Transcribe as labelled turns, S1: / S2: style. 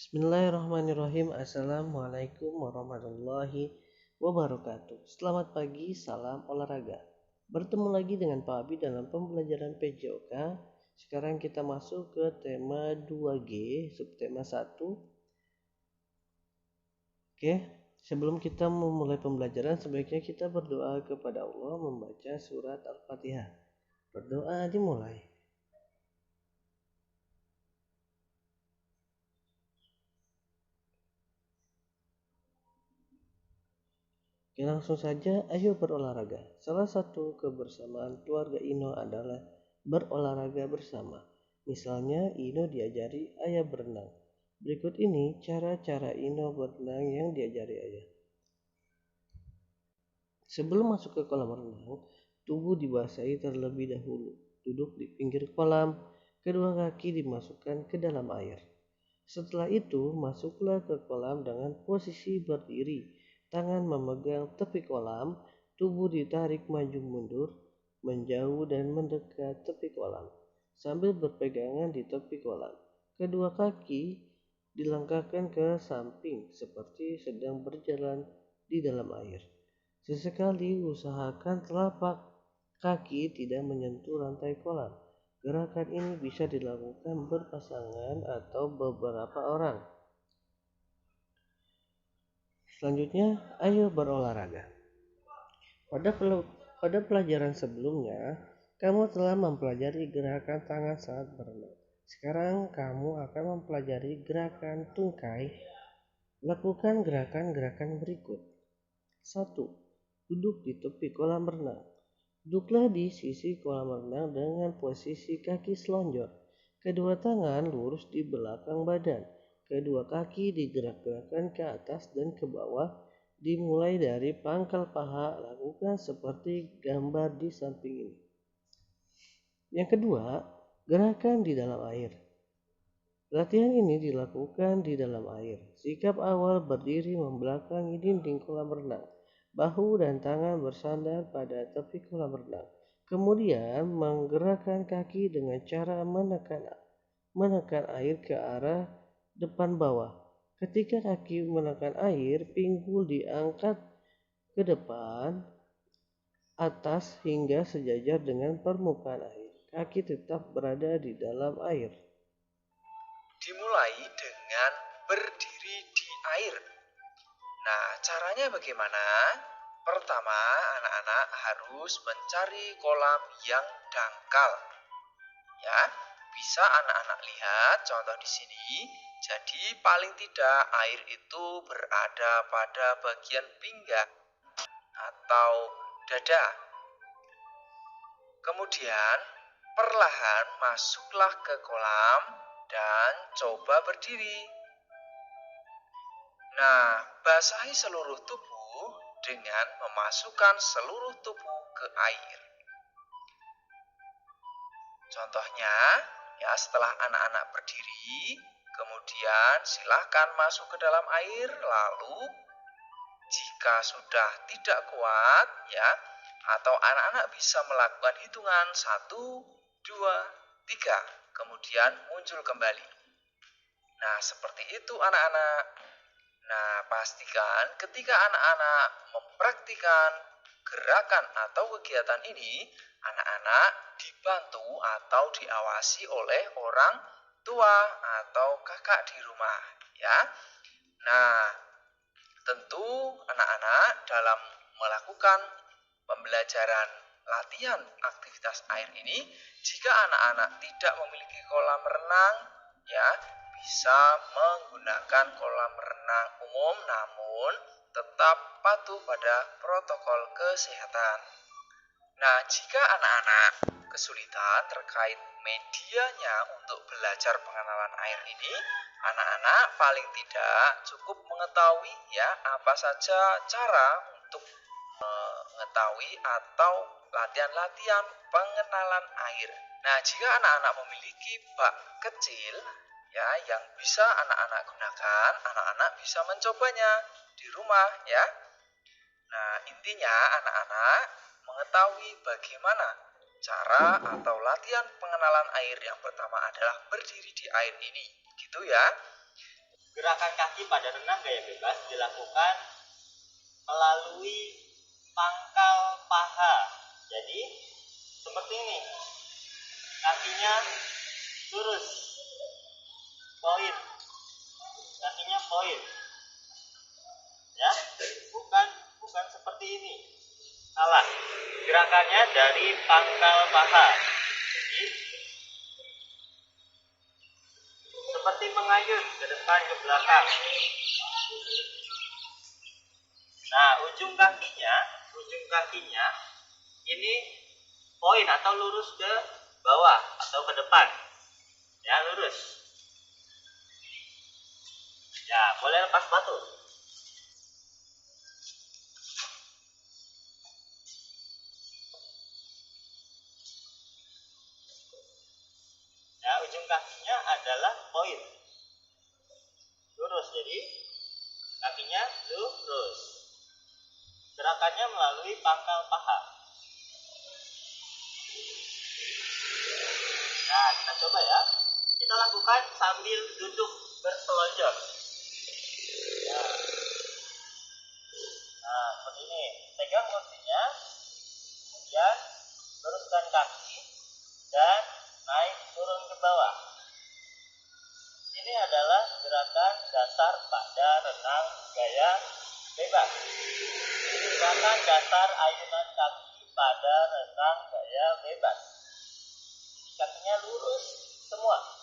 S1: Bismillahirrahmanirrahim. Assalamualaikum warahmatullahi wabarakatuh. Selamat pagi, salam olahraga. Bertemu lagi dengan Pak Abi dalam pembelajaran PJOK. Sekarang kita masuk ke tema 2G, subtema 1. Oke, sebelum kita memulai pembelajaran, sebaiknya kita berdoa kepada Allah membaca surat Al-Fatihah. Berdoa dimulai. Oke, langsung saja, ayo berolahraga. Salah satu kebersamaan keluarga Ino adalah berolahraga bersama. Misalnya, Ino diajari ayah berenang. Berikut ini cara-cara Ino berenang yang diajari ayah. Sebelum masuk ke kolam renang, tubuh dibasahi terlebih dahulu. Duduk di pinggir kolam, kedua kaki dimasukkan ke dalam air. Setelah itu, masuklah ke kolam dengan posisi berdiri. Tangan memegang tepi kolam, tubuh ditarik maju mundur, menjauh dan mendekat tepi kolam, sambil berpegangan di tepi kolam. Kedua kaki dilangkahkan ke samping seperti sedang berjalan di dalam air. Sesekali usahakan telapak kaki tidak menyentuh lantai kolam. Gerakan ini bisa dilakukan berpasangan atau beberapa orang. Selanjutnya, ayo berolahraga. Pada pelajaran sebelumnya, kamu telah mempelajari gerakan tangan saat berenang. Sekarang kamu akan mempelajari gerakan tungkai. Lakukan gerakan-gerakan berikut. 1. Duduk di tepi kolam renang. Duduklah di sisi kolam renang dengan posisi kaki selonjor. Kedua tangan lurus di belakang badan. Kedua kaki digerak-gerakkan ke atas dan ke bawah. Dimulai dari pangkal paha, lakukan seperti gambar di samping ini. Yang kedua, gerakan di dalam air. Latihan ini dilakukan di dalam air. Sikap awal berdiri membelakangi dinding kolam renang. Bahu dan tangan bersandar pada tepi kolam renang. Kemudian menggerakkan kaki dengan cara menekan air ke arah depan bawah. Ketika kaki menekan air, pinggul diangkat ke depan atas hingga sejajar dengan permukaan air. Kaki tetap berada di dalam air.
S2: Dimulai dengan berdiri di air. Nah, caranya bagaimana? Pertama, anak-anak harus mencari kolam yang dangkal. Ya, bisa anak-anak lihat contoh di sini. Jadi paling tidak air itu berada pada bagian pinggang atau dada. Kemudian perlahan masuklah ke kolam dan coba berdiri. Nah, basahi seluruh tubuh dengan memasukkan seluruh tubuh ke air. Contohnya, ya setelah anak-anak berdiri, kemudian silahkan masuk ke dalam air, lalu jika sudah tidak kuat, ya, atau anak-anak bisa melakukan hitungan 1, 2, 3, kemudian muncul kembali. Nah, seperti itu anak-anak. Nah, pastikan ketika anak-anak mempraktikkan gerakan atau kegiatan ini, anak-anak dibantu atau diawasi oleh orang tua atau kakak di rumah, ya. Nah, tentu anak-anak dalam melakukan pembelajaran latihan aktivitas air ini, jika anak-anak tidak memiliki kolam renang, ya, bisa menggunakan kolam renang umum namun tetap patuh pada protokol kesehatan. Nah, jika anak-anak kesulitan terkait medianya untuk belajar pengenalan air ini, anak-anak paling tidak cukup mengetahui ya apa saja cara untuk mengetahui atau latihan-latihan pengenalan air. Nah, jika anak-anak memiliki bak kecil ya yang bisa anak-anak gunakan, anak-anak bisa mencobanya di rumah ya. Nah, intinya anak-anak mengetahui bagaimana cara atau latihan pengenalan air. Yang pertama adalah berdiri di air ini, gitu ya.
S3: Gerakan kaki pada renang gaya bebas dilakukan melalui pangkal paha. Jadi seperti ini, kakinya lurus, poin, kakinya poin, ya, bukan seperti ini, salah. Gerakannya dari pangkal paha. Jadi seperti mengayun ke depan ke belakang. Nah, ujung kakinya ini poin atau lurus ke bawah atau ke depan. Ya, lurus. Ya, boleh lepas sepatu. Ya, ujung kakinya adalah poin. Lurus, jadi kakinya lurus. Gerakannya melalui pangkal paha. Nah, kita coba ya. Kita lakukan sambil duduk berselonjor. Nah, seperti ini. Pegang kursinya, kemudian luruskan kaki dan naik turun ke bawah. Ini adalah gerakan dasar pada renang gaya bebas. Gerakan dasar ayunan kaki pada renang gaya bebas. Kakinya lurus semua.